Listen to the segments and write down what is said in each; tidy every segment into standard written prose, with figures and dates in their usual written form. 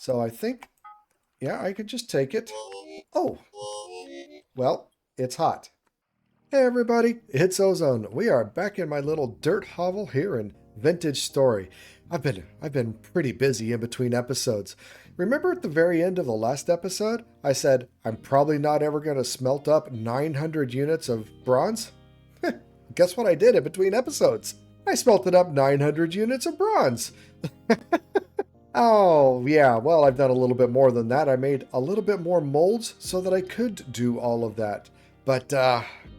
So I think, yeah, I could just take it. Oh, well, it's hot. Hey everybody, it's Ozone. We are back in my little dirt hovel here in Vintage Story. I've been pretty busy in between episodes. Remember at the very end of the last episode, I said I'm probably not ever going to smelt up 900 units of bronze? Guess what I did in between episodes? I smelted up 900 units of bronze. Oh, yeah, well, I've done a little bit more than that. I made a little bit more molds so that I could do all of that. But,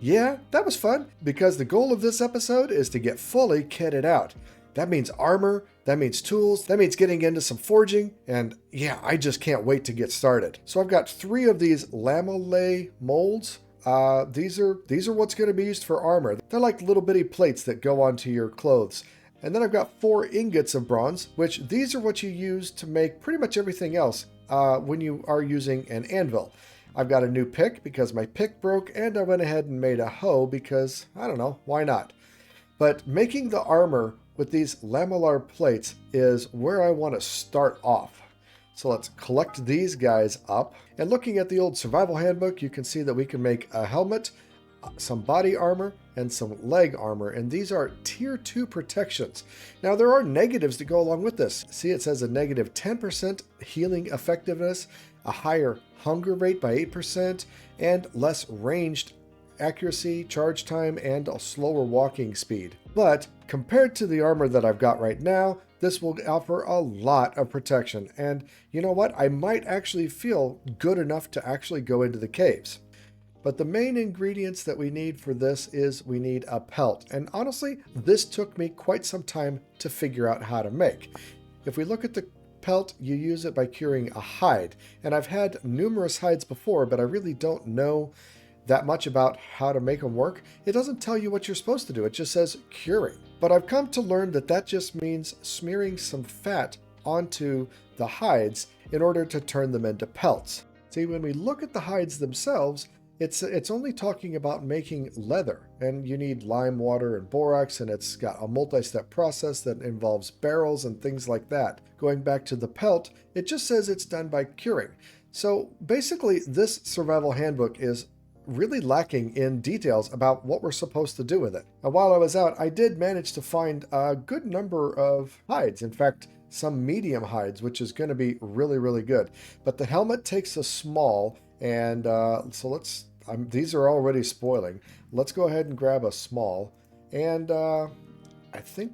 yeah, that was fun because the goal of this episode is to get fully kitted out. That means armor, that means tools, that means getting into some forging, and yeah, I just can't wait to get started. So I've got 3 of these lamellae molds. These are what's going to be used for armor. They're like little bitty plates that go onto your clothes. And then I've got 4 ingots of bronze, which these are what you use to make pretty much everything else when you are using an anvil. I've got a new pick because my pick broke, and I went ahead and made a hoe because, I don't know, why not? But making the armor with these lamellar plates is where I want to start off. So let's collect these guys up. And looking at the old survival handbook, you can see that we can make a helmet, some body armor, and some leg armor, and these are tier 2 protections. Now there are negatives that go along with this. See, it says a negative 10% healing effectiveness, a higher hunger rate by 8%, and less ranged accuracy, charge time, and a slower walking speed. But compared to the armor that I've got right now, this will offer a lot of protection, and you know what? I might actually feel good enough to actually go into the caves. But the main ingredients that we need for this is we need a pelt. And honestly, this took me quite some time to figure out how to make. If we look at the pelt, you use it by curing a hide. And I've had numerous hides before, but I really don't know that much about how to make them work. It doesn't tell you what you're supposed to do. It just says curing. But I've come to learn that that just means smearing some fat onto the hides in order to turn them into pelts. See, when we look at the hides themselves, it's only talking about making leather, and you need lime water and borax, and it's got a multi-step process that involves barrels and things like that. Going back to the pelt, it just says it's done by curing. So basically, this survival handbook is really lacking in details about what we're supposed to do with it. And while I was out, I did manage to find a good number of hides. In fact, some medium hides, which is going to be really, really good. But the helmet takes a small, and so let's, these are already spoiling. Let's go ahead and grab a small. And I think,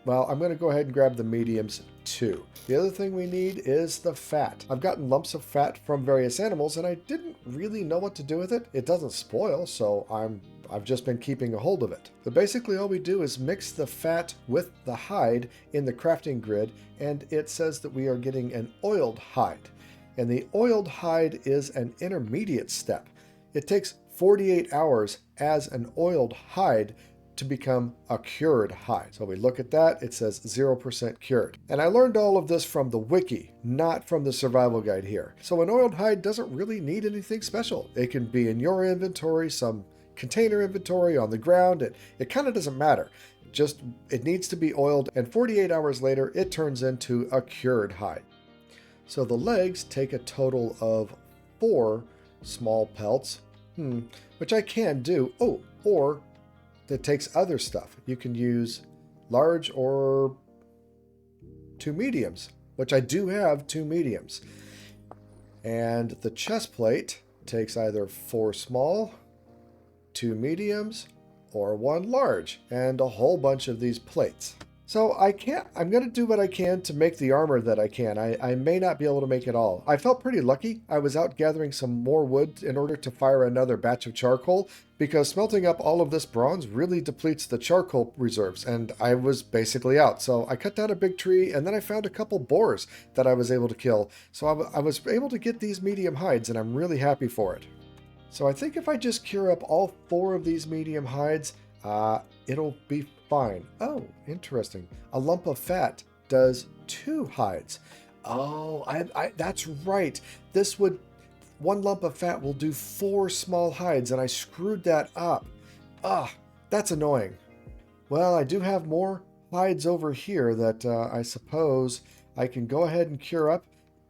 well, I'm going to go ahead and grab the mediums too. The other thing we need is the fat. I've gotten lumps of fat from various animals, and I didn't really know what to do with it. It doesn't spoil, so I've just been keeping a hold of it. But basically all we do is mix the fat with the hide in the crafting grid, and it says that we are getting an oiled hide. And the oiled hide is an intermediate step. It takes 48 hours as an oiled hide to become a cured hide. So we look at that, it says 0% cured. And I learned all of this from the wiki, not from the survival guide here. So an oiled hide doesn't really need anything special. It can be in your inventory, some container inventory, on the ground. It kind of doesn't matter. Just, it needs to be oiled, and 48 hours later, it turns into a cured hide. So the legs take a total of 4 small pelts, which I can do. Oh, or that takes other stuff. You can use large or 2 mediums, which I do have 2 mediums. And the chest plate takes either 4 small, 2 mediums, or 1 large, and a whole bunch of these plates. So I'm going to do what I can to make the armor that I can. I may not be able to make it all. I felt pretty lucky. I was out gathering some more wood in order to fire another batch of charcoal, because smelting up all of this bronze really depletes the charcoal reserves, and I was basically out. So I cut down a big tree, and then I found a couple boars that I was able to kill. So I was able to get these medium hides, and I'm really happy for it. So I think if I just cure up all 4 of these medium hides, it'll be fine. Oh, interesting. A lump of fat does 2 hides. Oh, that's right. 1 lump of fat will do 4 small hides, and I screwed that up. Ah, that's annoying. Well, I do have more hides over here that I suppose I can go ahead and cure up.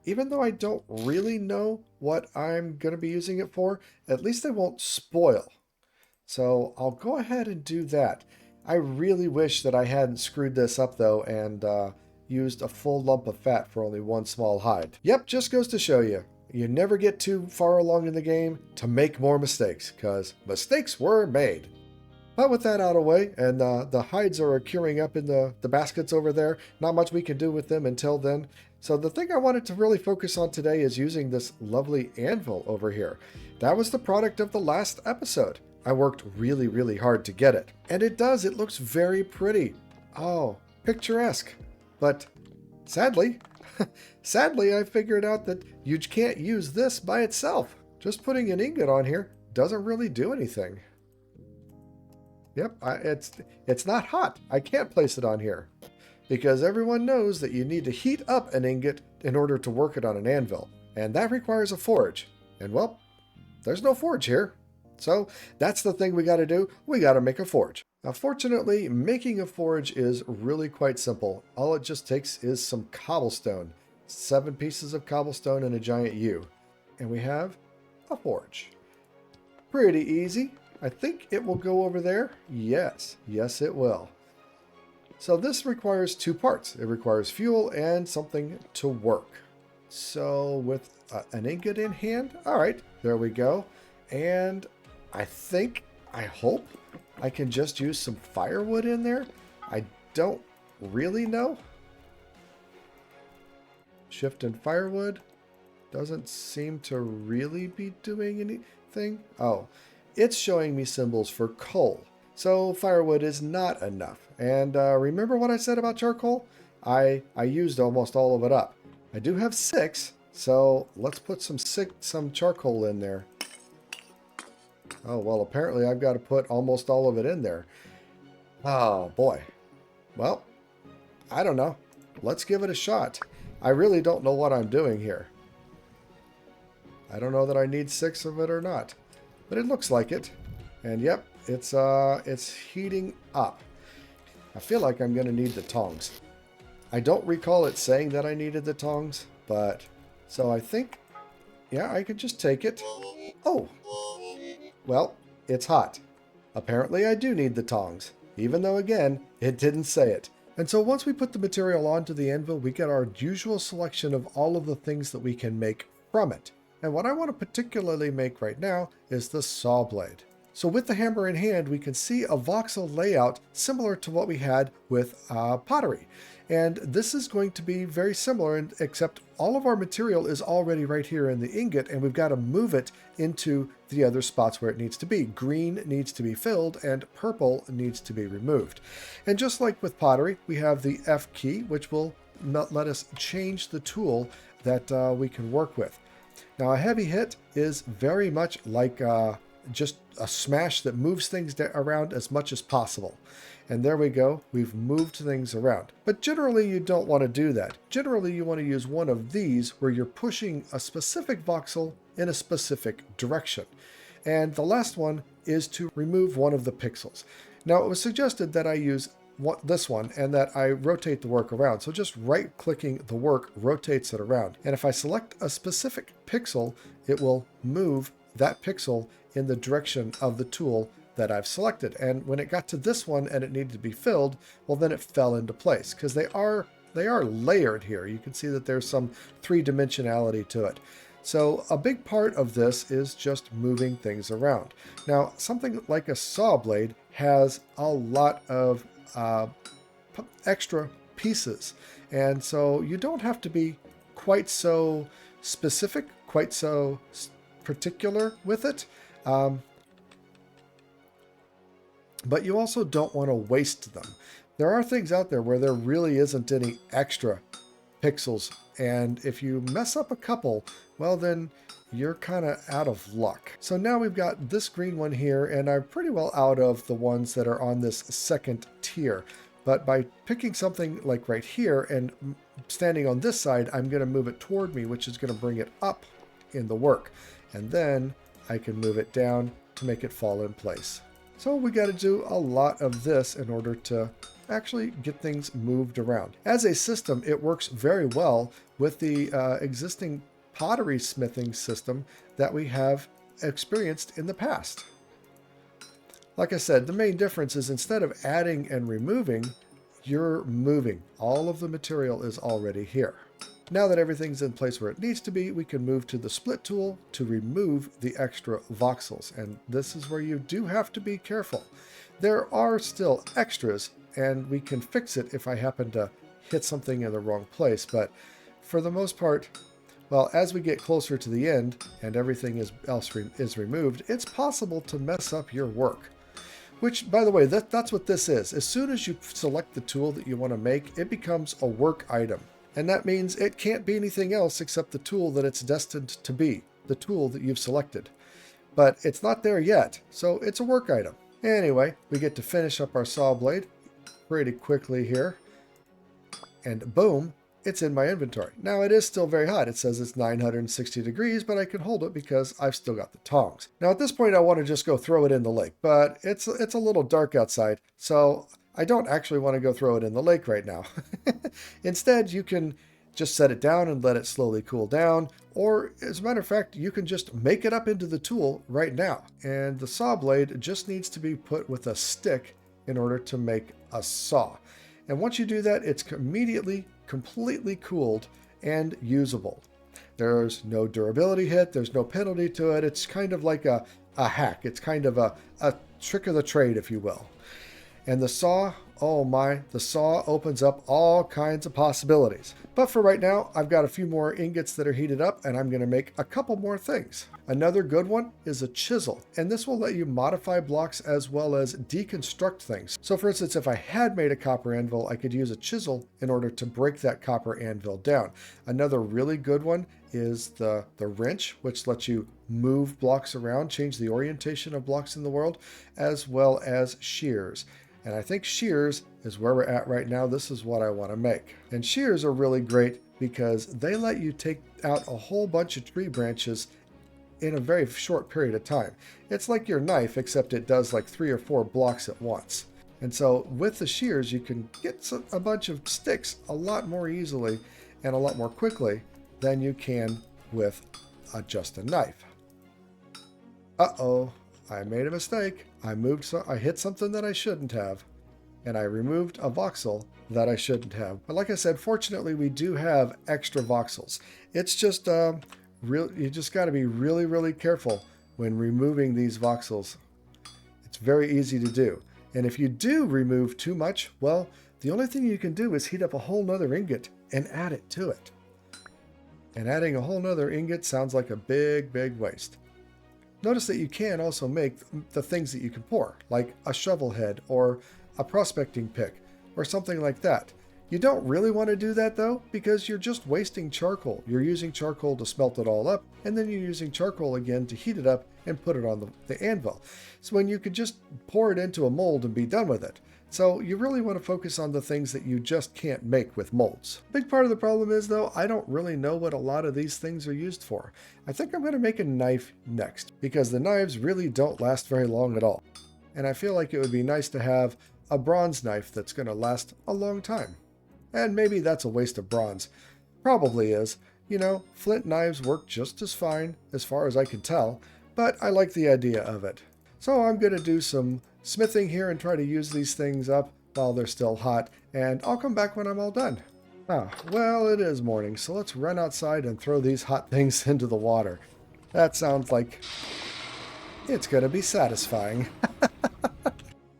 even though I don't really know what I'm going to be using it for, at least they won't spoil. So I'll go ahead and do that. I really wish that I hadn't screwed this up though and used a full lump of fat for only one small hide. Yep, just goes to show you. You never get too far along in the game to make more mistakes, because mistakes were made. But with that out of the way, and the hides are curing up in the baskets over there, not much we can do with them until then. So the thing I wanted to really focus on today is using this lovely anvil over here. That was the product of the last episode. I worked really, really hard to get it. And it looks very pretty. Oh, picturesque. But sadly, I figured out that you can't use this by itself. Just putting an ingot on here doesn't really do anything. Yep, it's not hot. I can't place it on here because everyone knows that you need to heat up an ingot in order to work it on an anvil, and that requires a forge. And well, there's no forge here. So that's the thing we got to do. We got to make a forge. Now, fortunately, making a forge is really quite simple. All it just takes is some cobblestone, 7 pieces of cobblestone and a giant U, and we have a forge. Pretty easy. I think it will go over there. Yes, it will. So this requires 2 parts. It requires fuel and something to work. So with an ingot in hand, all right, there we go. And I hope I can just use some firewood in there. I don't really know. Shift and firewood doesn't seem to really be doing anything. Oh, it's showing me symbols for coal. So firewood is not enough. And remember what I said about charcoal? I used almost all of it up. I do have 6, so let's put some charcoal in there. Oh, well, apparently I've got to put almost all of it in there. Oh, boy. Well, I don't know. Let's give it a shot. I really don't know what I'm doing here. I don't know that I need 6 of it or not, but it looks like it. And yep, it's heating up. I feel like I'm going to need the tongs. I don't recall it saying that I needed the tongs, but so I think, yeah, I could just take it. Oh, well, it's hot. Apparently I do need the tongs, even though, again, it didn't say it. And so once we put the material onto the anvil, we get our usual selection of all of the things that we can make from it. And what I want to particularly make right now is the saw blade. So with the hammer in hand, we can see a voxel layout similar to what we had with pottery. And this is going to be very similar, except all of our material is already right here in the ingot, and we've got to move it into the other spots where it needs to be. Green needs to be filled, and purple needs to be removed. And just like with pottery, we have the F key, which will not let us change the tool that we can work with. Now, a heavy hit is very much like just a smash that moves things around as much as possible. And there we go. We've moved things around. But generally, you don't want to do that. Generally, you want to use one of these where you're pushing a specific voxel in a specific direction. And the last one is to remove one of the pixels. Now, it was suggested that I use this one and that I rotate the work around. So just right-clicking the work rotates it around. And if I select a specific pixel, it will move that pixel in the direction of the tool that I've selected. And when it got to this one and it needed to be filled, well, then it fell into place because they are layered here. You can see that there's some 3-dimensionality to it. So a big part of this is just moving things around. Now, something like a saw blade has a lot of extra pieces. And so you don't have to be quite so specific, quite so particular with it. But you also don't want to waste them. There are things out there where there really isn't any extra pixels. And if you mess up a couple, well, then you're kind of out of luck. So now we've got this green one here, and I'm pretty well out of the ones that are on this second tier. But by picking something like right here and standing on this side, I'm going to move it toward me, which is going to bring it up in the work. And then I can move it down to make it fall in place. So we got to do a lot of this in order to actually get things moved around. As a system, it works very well with the existing pottery smithing system that we have experienced in the past. Like I said, the main difference is instead of adding and removing, you're moving. All of the material is already here. Now that everything's in place where it needs to be, we can move to the split tool to remove the extra voxels. And this is where you do have to be careful. There are still extras, and we can fix it if I happen to hit something in the wrong place. But for the most part, well, as we get closer to the end and everything else is removed, it's possible to mess up your work. Which, by the way, that's what this is. As soon as you select the tool that you want to make, it becomes a work item. And that means it can't be anything else except the tool that it's destined to be, the tool that you've selected. But it's not there yet, so it's a work item. Anyway, we get to finish up our saw blade pretty quickly here. And boom, it's in my inventory. Now it is still very hot. It says it's 960 degrees, but I can hold it because I've still got the tongs. Now at this point, I want to just go throw it in the lake, but it's a little dark outside, so I don't actually want to go throw it in the lake right now. Instead, you can just set it down and let it slowly cool down. Or as a matter of fact, you can just make it up into the tool right now. And the saw blade just needs to be put with a stick in order to make a saw. And once you do that, it's immediately completely cooled and usable. There's no durability hit. There's no penalty to it. It's kind of like a hack. It's kind of a trick of the trade, if you will. And the saw, oh my, the saw opens up all kinds of possibilities. But for right now, I've got a few more ingots that are heated up, and I'm going to make a couple more things. Another good one is a chisel, and this will let you modify blocks as well as deconstruct things. So for instance, if I had made a copper anvil, I could use a chisel in order to break that copper anvil down. Another really good one is the wrench, which lets you move blocks around, change the orientation of blocks in the world, as well as shears. And I think shears is where we're at right now. This is what I want to make. And shears are really great because they let you take out a whole bunch of tree branches in a very short period of time. It's like your knife, except it does like 3 or 4 blocks at once. And so with the shears, you can get a bunch of sticks a lot more easily and a lot more quickly than you can with just a knife. Uh-oh. I made a mistake. I hit something that I shouldn't have, and I removed a voxel that I shouldn't have. But like I said, fortunately, we do have extra voxels. It's just you just got to be really, really careful when removing these voxels. It's very easy to do. And if you do remove too much, well, the only thing you can do is heat up a whole nother ingot and add it to it. And adding a whole nother ingot sounds like a big, big waste. Notice that you can also make the things that you can pour, like a shovel head or a prospecting pick or something like that. You don't really want to do that though, because you're just wasting charcoal. You're using charcoal to smelt it all up, and then you're using charcoal again to heat it up and put it on the anvil. So when you could just pour it into a mold and be done with it. So you really want to focus on the things that you just can't make with molds. Big part of the problem is though, I don't really know what a lot of these things are used for. I think I'm going to make a knife next, because the knives really don't last very long at all. And I feel like it would be nice to have a bronze knife that's going to last a long time. And maybe that's a waste of bronze. Probably is. You know, flint knives work just as fine as far as I can tell, but I like the idea of it. So I'm going to do some smithing here and try to use these things up while they're still hot, and I'll come back when I'm all done. Well, it is morning, so let's run outside and throw these hot things into the water. That sounds like it's going to be satisfying.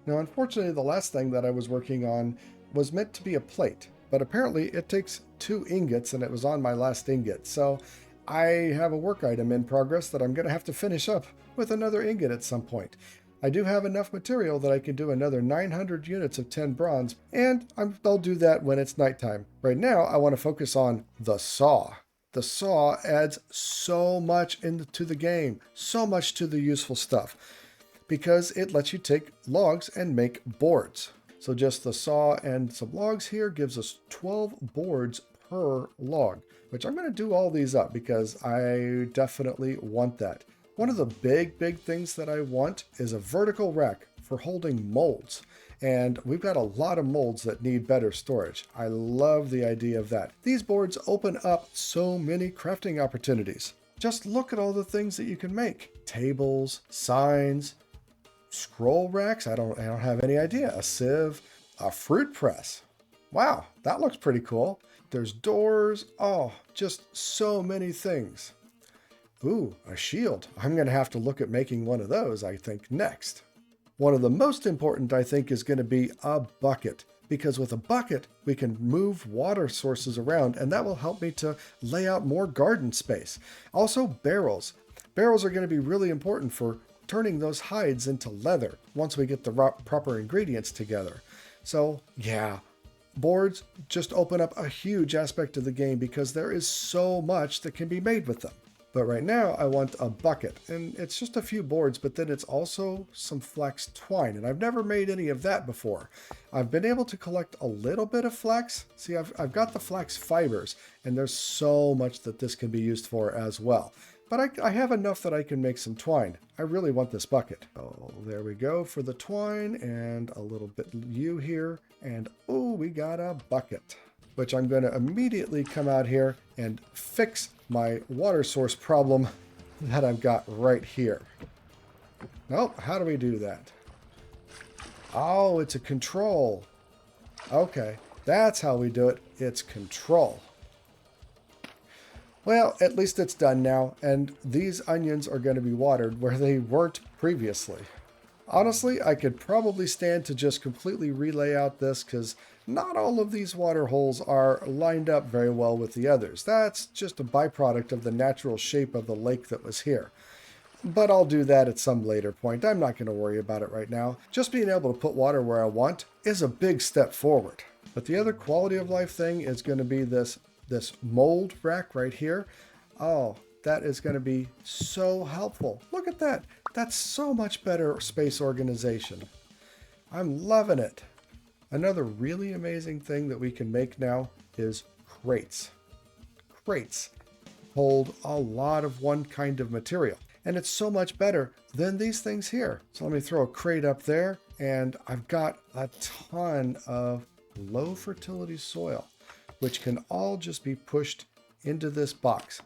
Now, unfortunately, the last thing that I was working on was meant to be a plate, but apparently it takes 2 ingots, and it was on my last ingot. So I have a work item in progress that I'm going to have to finish up with another ingot at some point. I do have enough material that I can do another 900 units of 10 bronze, and I'll do that when it's nighttime. Right now, I want to focus on the saw. The saw adds so much into the game, so much to the useful stuff, because it lets you take logs and make boards. So just the saw and some logs here gives us 12 boards per log, which I'm going to do all these up because I definitely want that. One of the big things that I want is a vertical rack for holding molds. And we've got a lot of molds that need better storage. I love the idea of that. These boards open up so many crafting opportunities. Just look at all the things that you can make. Tables, signs, scroll racks. I don't have any idea. A sieve, a fruit press. Wow, that looks pretty cool. There's doors. Oh, just so many things. Ooh, a shield. I'm going to have to look at making one of those, I think, next. One of the most important, I think, is going to be a bucket, because with a bucket, we can move water sources around, and that will help me to lay out more garden space. Also, barrels. Barrels are going to be really important for turning those hides into leather once we get the proper ingredients together. So, yeah, boards just open up a huge aspect of the game because there is so much that can be made with them. But right now I want a bucket, and it's just a few boards, but then it's also some flax twine, and I've never made any of that before. I've been able to collect a little bit of flax. See, I've got the flax fibers, and there's so much that this can be used for as well. But I have enough that I can make some twine. I really want this bucket. Oh, there we go for the twine, and a little bit yew here, and oh, we got a bucket, which I'm going to immediately come out here and fix my water source problem that I've got right here. Nope, how do we do that? Oh, it's a control. Okay, that's how we do it. It's control. Well, at least it's done now, and these onions are going to be watered where they weren't previously. Honestly, I could probably stand to just completely relay out this because not all of these water holes are lined up very well with the others. That's just a byproduct of the natural shape of the lake that was here. But I'll do that at some later point. I'm not going to worry about it right now. Just being able to put water where I want is a big step forward. But the other quality of life thing is going to be this mold rack right here. Oh, that is going to be so helpful. Look at that. That's so much better space organization. I'm loving it. Another really amazing thing that we can make now is crates. Crates hold a lot of one kind of material, and it's so much better than these things here. So let me throw a crate up there, and I've got a ton of low fertility soil, which can all just be pushed into this box.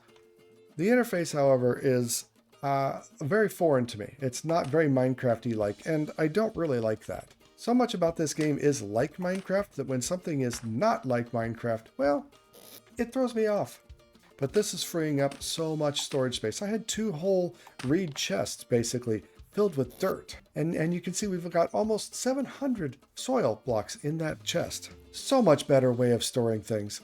The interface, however, is very foreign to me. It's not very Minecraft-y-like, and I don't really like that. So much about this game is like Minecraft that when something is not like Minecraft, well, it throws me off. But this is freeing up so much storage space. I had 2 whole reed chests, basically, filled with dirt. And you can see we've got almost 700 soil blocks in that chest. So much better way of storing things.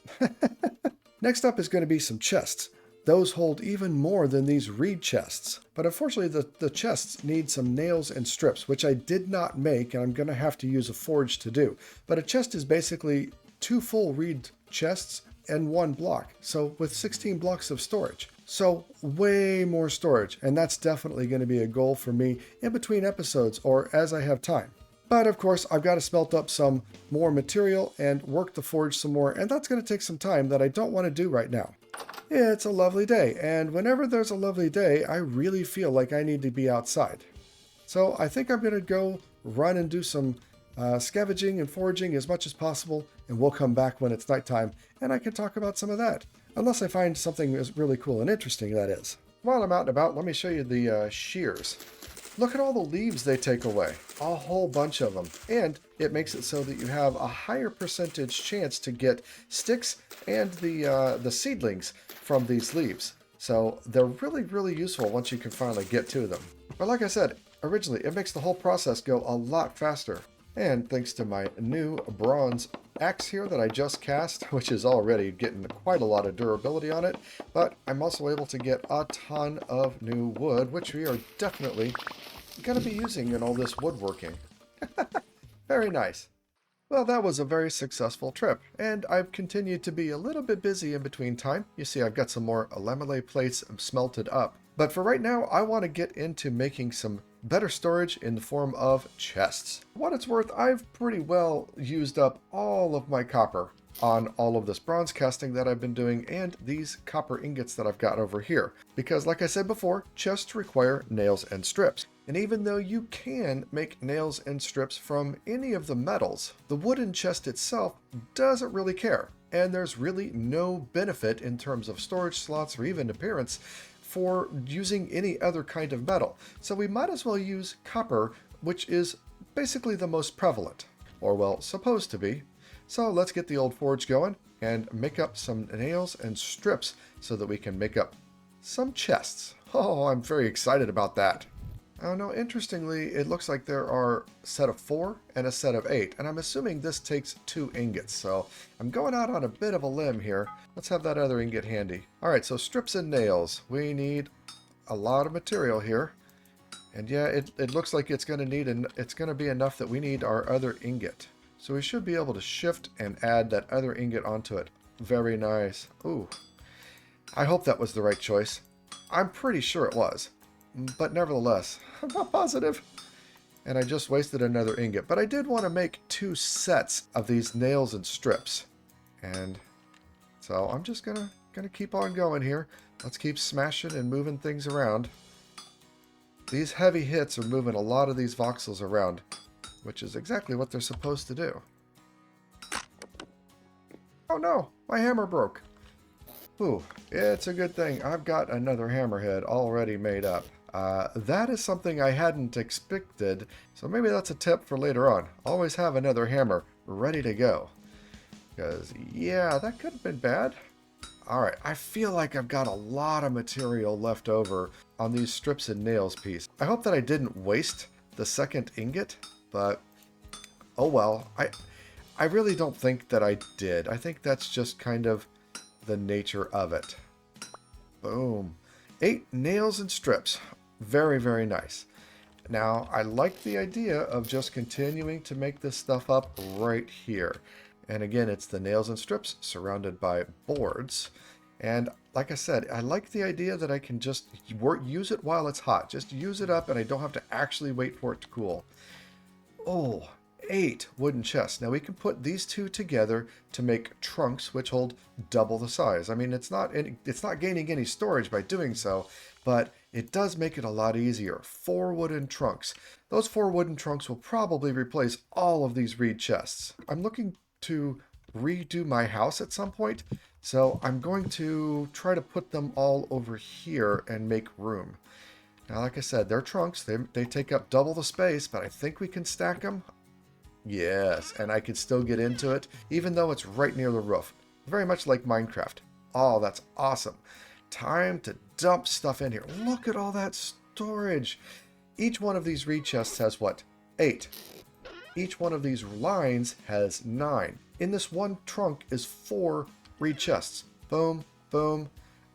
Next up is going to be some chests. Those hold even more than these reed chests. But unfortunately, the chests need some nails and strips, which I did not make, and I'm going to have to use a forge to do. But a chest is basically 2 full reed chests and 1 block. So with 16 blocks of storage. So way more storage. And that's definitely going to be a goal for me in between episodes or as I have time. But of course, I've got to smelt up some more material and work the forge some more. And that's going to take some time that I don't want to do right now. It's a lovely day, and whenever there's a lovely day, I really feel like I need to be outside. So I think I'm going to go run and do some scavenging and foraging as much as possible, and we'll come back when it's nighttime, and I can talk about some of that. Unless I find something that's really cool and interesting, that is. While I'm out and about, let me show you the shears. Look at all the leaves they take away. A whole bunch of them. And it makes it so that you have a higher percentage chance to get sticks and the seedlings from these leaves. So they're really, really useful once you can finally get to them. But like I said, originally, it makes the whole process go a lot faster. And thanks to my new bronze axe here that I just cast, which is already getting quite a lot of durability on it, but I'm also able to get a ton of new wood, which we are definitely going to be using in all this woodworking. Very nice. Well, that was a very successful trip, and I've continued to be a little bit busy in between time. You see, I've got some more lamellae plates smelted up. But for right now, I want to get into making some better storage in the form of chests. For what it's worth, I've pretty well used up all of my copper on all of this bronze casting that I've been doing and these copper ingots that I've got over here. Because like I said before, chests require nails and strips. And even though you can make nails and strips from any of the metals, the wooden chest itself doesn't really care. And there's really no benefit in terms of storage slots or even appearance for using any other kind of metal. So we might as well use copper, which is basically the most prevalent, or well, supposed to be. So let's get the old forge going and make up some nails and strips so that we can make up some chests. Oh, I'm very excited about that. Oh no, interestingly, it looks like there are a set of 4 and a set of 8, and I'm assuming this takes 2 ingots, so I'm going out on a bit of a limb here. Let's have that other ingot handy. Alright, so strips and nails. We need a lot of material here. And yeah, it looks like it's going to be enough that we need our other ingot. So we should be able to shift and add that other ingot onto it. Very nice. Ooh. I hope that was the right choice. I'm pretty sure it was. But nevertheless, I'm not positive. And I just wasted another ingot. But I did want to make 2 sets of these nails and strips. And so I'm just gonna keep on going here. Let's keep smashing and moving things around. These heavy hits are moving a lot of these voxels around, which is exactly what they're supposed to do. Oh no, my hammer broke. Ooh, it's a good thing I've got another hammerhead already made up. That is something I hadn't expected, so maybe that's a tip for later on. Always have another hammer ready to go. Because, yeah, that could have been bad. Alright, I feel like I've got a lot of material left over on these strips and nails piece. I hope that I didn't waste the second ingot, but oh well. I really don't think that I did. I think that's just kind of the nature of it. Boom. 8 nails and strips. Very, very nice. Now, I like the idea of just continuing to make this stuff up right here. And again, it's the nails and strips surrounded by boards. And like I said, I like the idea that I can just use it while it's hot. Just use it up and I don't have to actually wait for it to cool. Oh, 8 wooden chests. Now we can put these 2 together to make trunks which hold double the size. I mean, it's not gaining any storage by doing so, but it does make it a lot easier. 4 wooden trunks. Those 4 wooden trunks will probably replace all of these reed chests. I'm looking to redo my house at some point, so I'm going to try to put them all over here and make room. Now, like I said, they're trunks. They take up double the space, but I think we can stack them. Yes, and I can still get into it, even though it's right near the roof. Very much like Minecraft. Oh, that's awesome. Time to dump stuff in here. Look at all that storage. Each one of these reed chests has what? 8. Each one of these lines has 9. In this one trunk is 4 reed chests. Boom, boom.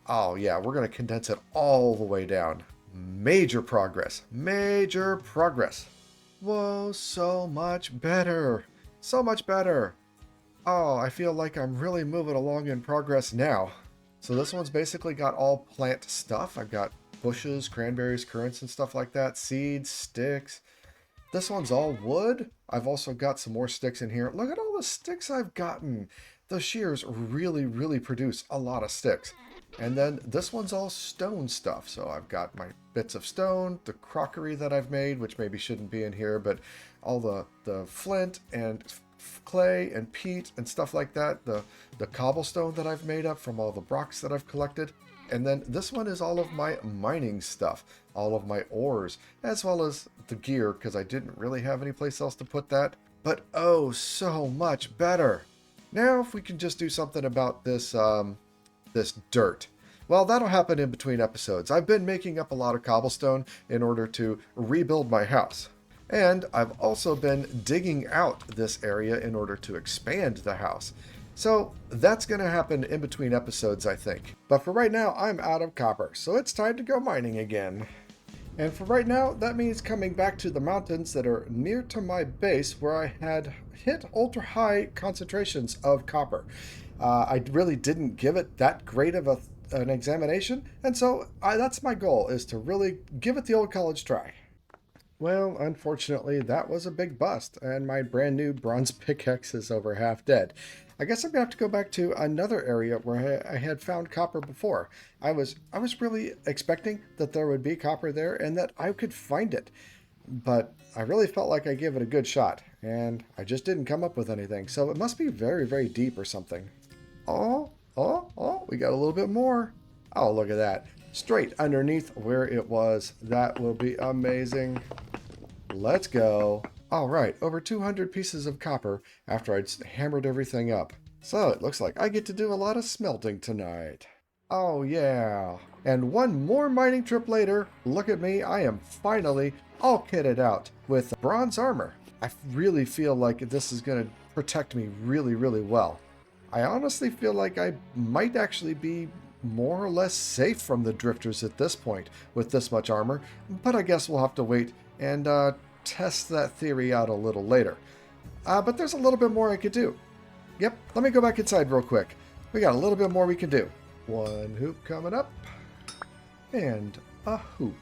Oh yeah, we're going to condense it all the way down. Major progress. Major progress. Whoa, so much better. So much better. Oh, I feel like I'm really moving along in progress now. So this one's basically got all plant stuff. I've got bushes, cranberries, currants, and stuff like that. Seeds, sticks. This one's all wood. I've also got some more sticks in here. Look at all the sticks I've gotten. The shears really, really produce a lot of sticks. And then this one's all stone stuff. So I've got my bits of stone, the crockery that I've made, which maybe shouldn't be in here, but all the flint and clay and peat and stuff like that. The cobblestone that I've made up from all the rocks that I've collected. And then this one is all of my mining stuff, all of my ores, as well as the gear, because I didn't really have any place else to put that. But oh, so much better. Now if we can just do something about this this dirt. Well, that'll happen in between episodes. I've been making up a lot of cobblestone in order to rebuild my house. And I've also been digging out this area in order to expand the house. So that's going to happen in between episodes, I think. But for right now, I'm out of copper, so it's time to go mining again. And for right now, that means coming back to the mountains that are near to my base where I had hit ultra high concentrations of copper. I really didn't give it that great of an examination, and so that's my goal, is to really give it the old college try. Well, unfortunately, that was a big bust, and my brand new bronze pickaxe is over half dead. I guess I'm gonna have to go back to another area where I had found copper before. I was really expecting that there would be copper there and that I could find it, but I really felt like I gave it a good shot, and I just didn't come up with anything. So it must be very, very deep or something. Oh, we got a little bit more. Oh, look at that. Straight underneath where it was. That will be amazing. Let's go. All right, over 200 pieces of copper after I'd hammered everything up. So it looks like I get to do a lot of smelting tonight. Oh yeah. And one more mining trip later, look at me, I am finally all kitted out with bronze armor. I really feel like this is going to protect me really, really well. I honestly feel like I might actually be more or less safe from the drifters at this point with this much armor, but I guess we'll have to wait and test that theory out a little later. But there's a little bit more I could do. Yep, let me go back inside real quick. We got a little bit more we can do. One hoop coming up, and a hoop.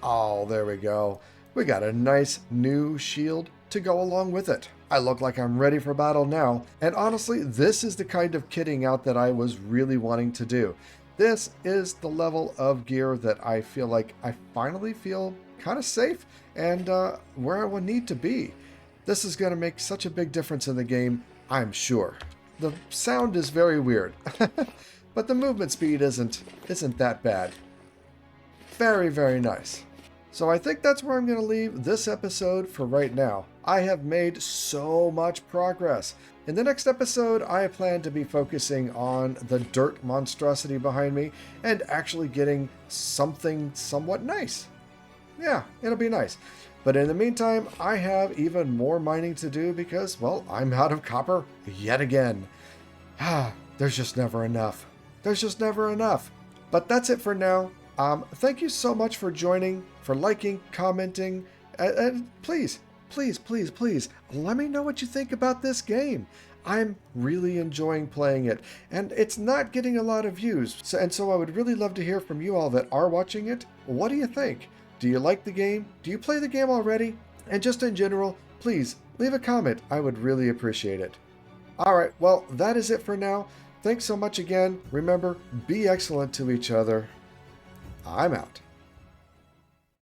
Oh, there we go. We got a nice new shield to go along with it. I look like I'm ready for battle now, and honestly, this is the kind of kitting out that I was really wanting to do. This is the level of gear that I feel like I finally feel kind of safe and where I will need to be. This is going to make such a big difference in the game, I'm sure. The sound is very weird, but the movement speed isn't that bad. Very, very nice. So I think that's where I'm going to leave this episode for right now. I have made so much progress. In the next episode, I plan to be focusing on the dirt monstrosity behind me and actually getting something somewhat nice. Yeah, it'll be nice. But in the meantime, I have even more mining to do because, well, I'm out of copper yet again. There's just never enough. There's just never enough. But that's it for now. Thank you so much for joining, for liking, commenting, and please, let me know what you think about this game. I'm really enjoying playing it, and it's not getting a lot of views, so I would really love to hear from you all that are watching it. What do you think? Do you like the game? Do you play the game already? And just in general, please leave a comment. I would really appreciate it. Alright, well, that is it for now. Thanks so much again. Remember, be excellent to each other. I'm out.